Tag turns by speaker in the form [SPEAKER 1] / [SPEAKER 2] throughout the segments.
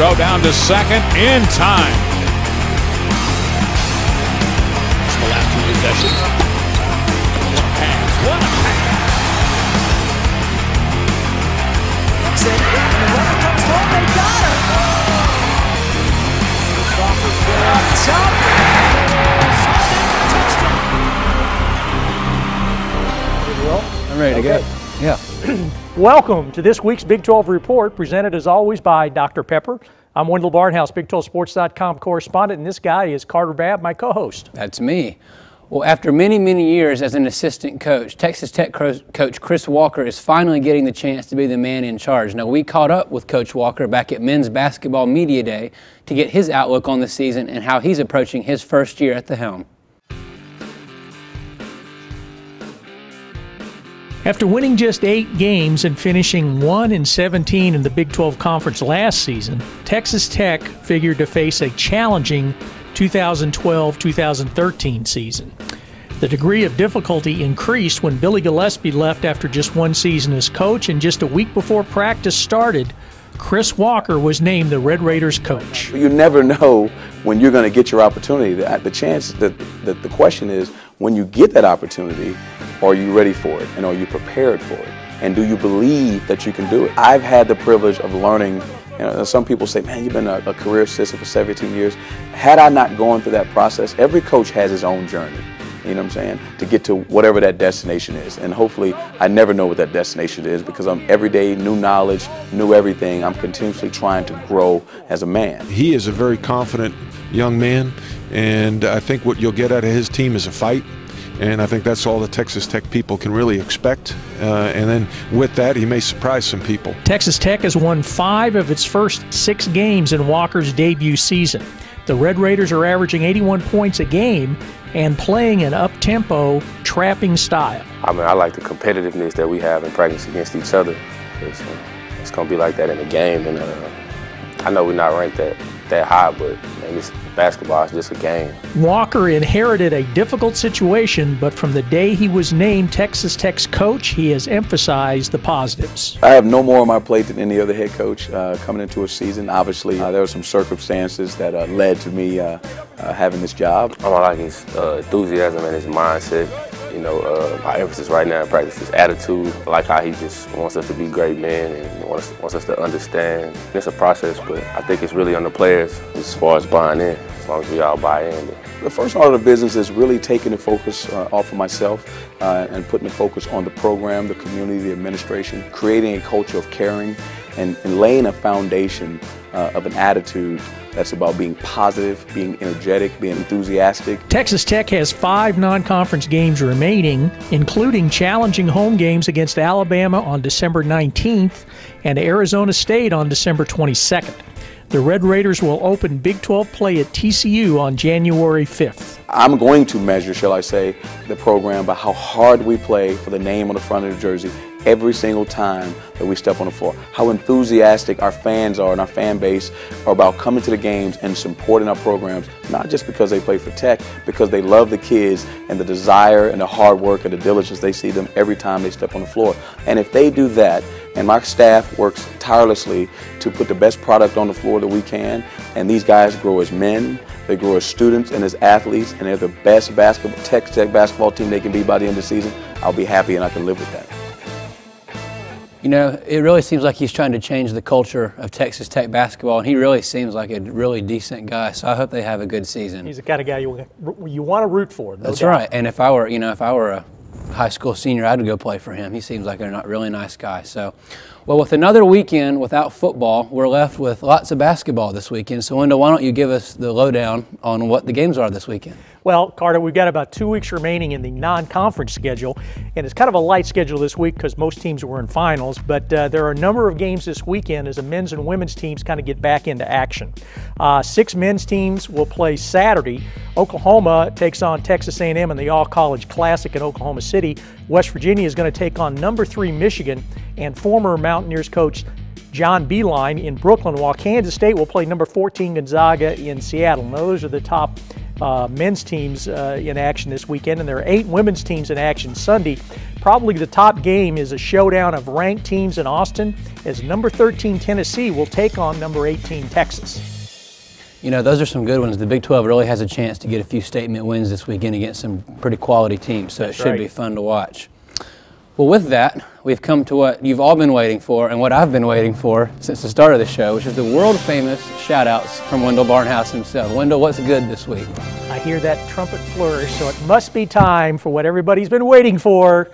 [SPEAKER 1] throw down to second in time. The last two possessions. What a pass. What a pass.
[SPEAKER 2] Nixon, and the runner comes home. They got her. Up top.
[SPEAKER 3] I'm ready to go. Yeah.
[SPEAKER 4] Welcome to this week's Big 12 Report, presented as always by Dr. Pepper. I'm Wendell Barnhouse, Big12Sports.com correspondent, and this guy is Carter Babb, my co-host.
[SPEAKER 3] That's me. Well, after many, many years as an assistant coach, Texas Tech coach Chris Walker is finally getting the chance to be the man in charge. Now, we caught up with Coach Walker back at Men's Basketball Media Day to get his outlook on the season and how he's approaching his first year at the helm.
[SPEAKER 4] After winning just 8 games and finishing 1-17 in the Big 12 Conference last season, Texas Tech figured to face a challenging 2012-2013 season. The degree of difficulty increased when Billy Gillispie left after just 1 season as coach, and just a week before practice started, Chris Walker was named the Red Raiders coach.
[SPEAKER 5] You never know when you're going to get your opportunity. The chance that the question is, when you get that opportunity, are you ready for it, and are you prepared for it, and do you believe that you can do it? I've had the privilege of learning. Some people say, man, you've been a career assistant for 17 years. Had I not gone through that process, every coach has his own journey, you know what I'm saying, to get to whatever that destination is. And hopefully I never know what that destination is, because I'm every day, new knowledge, new everything. I'm continuously trying to grow as a man.
[SPEAKER 6] He is a very confident young man, and I think what you'll get out of his team is a fight. And I think that's all the Texas Tech people can really expect. And then with that, he may surprise some people.
[SPEAKER 4] Texas Tech has won 5 of its first 6 games in Walker's debut season. The Red Raiders are averaging 81 points a game and playing an up-tempo, trapping style.
[SPEAKER 7] I mean, I like the competitiveness that we have in practice against each other. It's going to be like that in the game. And I know we're not ranked that high, but man, this basketball is just a game.
[SPEAKER 4] Walker inherited a difficult situation, but from the day he was named Texas Tech's coach, he has emphasized the positives.
[SPEAKER 5] I have no more on my plate than any other head coach coming into a season. Obviously, there were some circumstances that led to me having this job.
[SPEAKER 7] I like his enthusiasm and his mindset. You know, my emphasis right now in practice is attitude. I like how he just wants us to be great men and wants us to understand. It's a process, but I think it's really on the players as far as buying in, as long as we all buy in.
[SPEAKER 5] The first part of the business is really taking the focus off of myself and putting the focus on the program, the community, the administration, creating a culture of caring and laying a foundation of an attitude that's about being positive, being energetic, being enthusiastic.
[SPEAKER 4] Texas Tech has 5 non-conference games remaining, including challenging home games against Alabama on December 19th and Arizona State on December 22nd. The Red Raiders will open Big 12 play at TCU on January 5th.
[SPEAKER 5] I'm going to measure, shall I say, the program by how hard we play for the name on the front of the jersey every single time that we step on the floor. How enthusiastic our fans are and our fan base are about coming to the games and supporting our programs, not just because they play for Tech, because they love the kids and the desire and the hard work and the diligence they see them every time they step on the floor. And if they do that, and my staff works tirelessly to put the best product on the floor that we can, and these guys grow as men, they grow as students and as athletes, and they're the best Texas Tech basketball team they can be by the end of the season, I'll be happy and I can live with that.
[SPEAKER 3] You know, it really seems like he's trying to change the culture of Texas Tech basketball, and he really seems like a really decent guy, so I hope they have a good season.
[SPEAKER 4] He's the kind of guy you want to root for. No
[SPEAKER 3] That's
[SPEAKER 4] doubt.
[SPEAKER 3] right, and if I were a high school senior, I'd go play for him. He seems like a really nice guy. So, well, with another weekend without football, we're left with lots of basketball this weekend. So, Wendell, why don't you give us the lowdown on what the games are this weekend?
[SPEAKER 4] Well, Carter, we've got about 2 weeks remaining in the non-conference schedule, and it's kind of a light schedule this week because most teams were in finals, but there are a number of games this weekend as the men's and women's teams kind of get back into action. 6 men's teams will play Saturday. Oklahoma takes on Texas A&M in the All-College Classic in Oklahoma City. West Virginia is going to take on number 3 Michigan and former Mountaineers coach John Beilein in Brooklyn, while Kansas State will play number 14 Gonzaga in Seattle. Now, those are the top men's teams in action this weekend, and there are 8 women's teams in action Sunday. probably the top game is a showdown of ranked teams in Austin, as number 13 Tennessee will take on number 18 Texas.
[SPEAKER 3] You know, those are some good ones. The Big 12 really has a chance to get a few statement wins this weekend against some pretty quality teams, so it should be fun to watch. Well, with that, we've come to what you've all been waiting for and what I've been waiting for since the start of the show, which is the world-famous shout-outs from Wendell Barnhouse himself. Wendell, what's good this week?
[SPEAKER 4] I hear that trumpet flourish, so it must be time for what everybody's been waiting for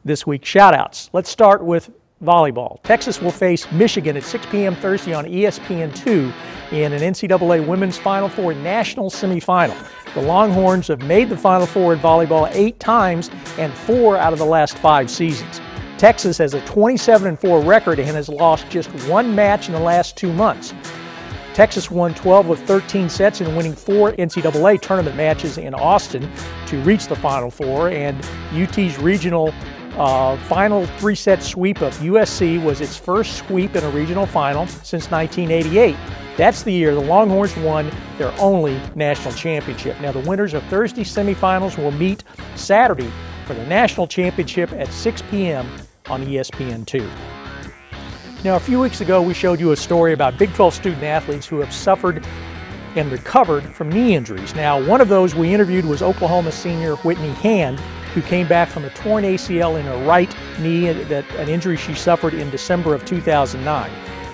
[SPEAKER 4] this week's shout-outs. Let's start with volleyball. Texas will face Michigan at 6 p.m. Thursday on ESPN2 in an NCAA Women's Final Four national semifinal. The Longhorns have made the Final Four in volleyball 8 times and 4 out of the last 5 seasons. Texas has a 27-4 record and has lost just 1 match in the last 2 months. Texas won 12 of 13 sets in winning 4 NCAA tournament matches in Austin to reach the Final Four, and UT's regional final 3-set sweep of USC was its first sweep in a regional final since 1988. That's the year the Longhorns won their only national championship. Now, the winners of Thursday's semifinals will meet Saturday for the national championship at 6 p.m. on ESPN2. Now, a few weeks ago, we showed you a story about Big 12 student athletes who have suffered and recovered from knee injuries. Now, one of those we interviewed was Oklahoma senior Whitney Hand, who came back from a torn ACL in her right knee, an injury she suffered in December of 2009.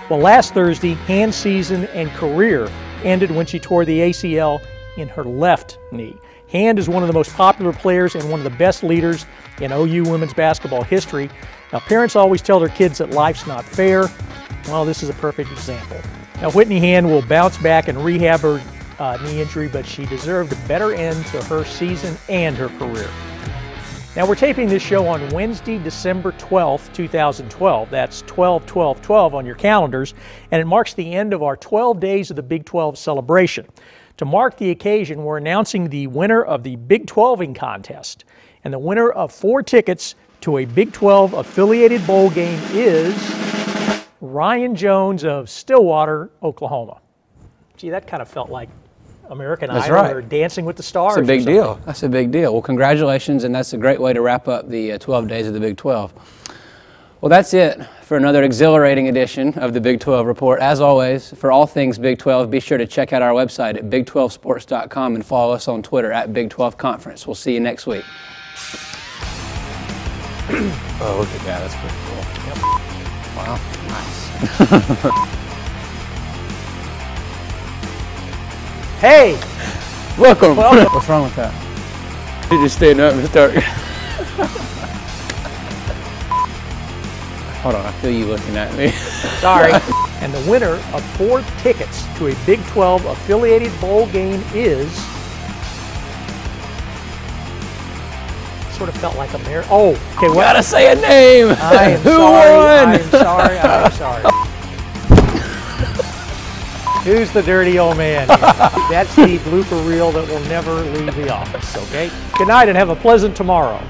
[SPEAKER 4] Well, last Thursday, Hand's season and career ended when she tore the ACL in her left knee. Hand is one of the most popular players and one of the best leaders in OU women's basketball history. Now, parents always tell their kids that life's not fair. Well, this is a perfect example. Now, Whitney Hand will bounce back and rehab her knee injury, but she deserved a better end to her season and her career. Now, we're taping this show on Wednesday, December 12th, 2012. That's 12/12/12 on your calendars, and it marks the end of our 12 days of the Big 12 celebration. To mark the occasion, we're announcing the winner of the Big 12ing contest, and the winner of 4 tickets to a Big 12 affiliated bowl game is Ryan Jones of Stillwater, Oklahoma. Gee, that kind of felt like American Idol or Dancing with the Stars.
[SPEAKER 3] That's a big deal. That's a big deal. Well, congratulations, and that's a great way to wrap up the 12 days of the Big 12. Well, that's it for another exhilarating edition of the Big 12 Report. As always, for all things Big 12, be sure to check out our website at big12sports.com and follow us on Twitter at Big 12 Conference. We'll see you next week. Oh, look at that. That's pretty cool. Yep. Wow. Nice.
[SPEAKER 4] Hey!
[SPEAKER 3] Welcome. What's wrong with that? You just stand up and start. Hold on, I feel you looking at me.
[SPEAKER 4] Sorry. And the winner of 4 tickets to a Big 12 affiliated bowl game is... Sort of felt like America. Oh, okay.
[SPEAKER 3] Well, gotta say a name.
[SPEAKER 4] I am
[SPEAKER 3] Who
[SPEAKER 4] sorry.
[SPEAKER 3] won?
[SPEAKER 4] I am sorry. I am sorry. Who's the dirty old man here? That's the blooper reel that will never leave the office, okay? Good night and have a pleasant tomorrow.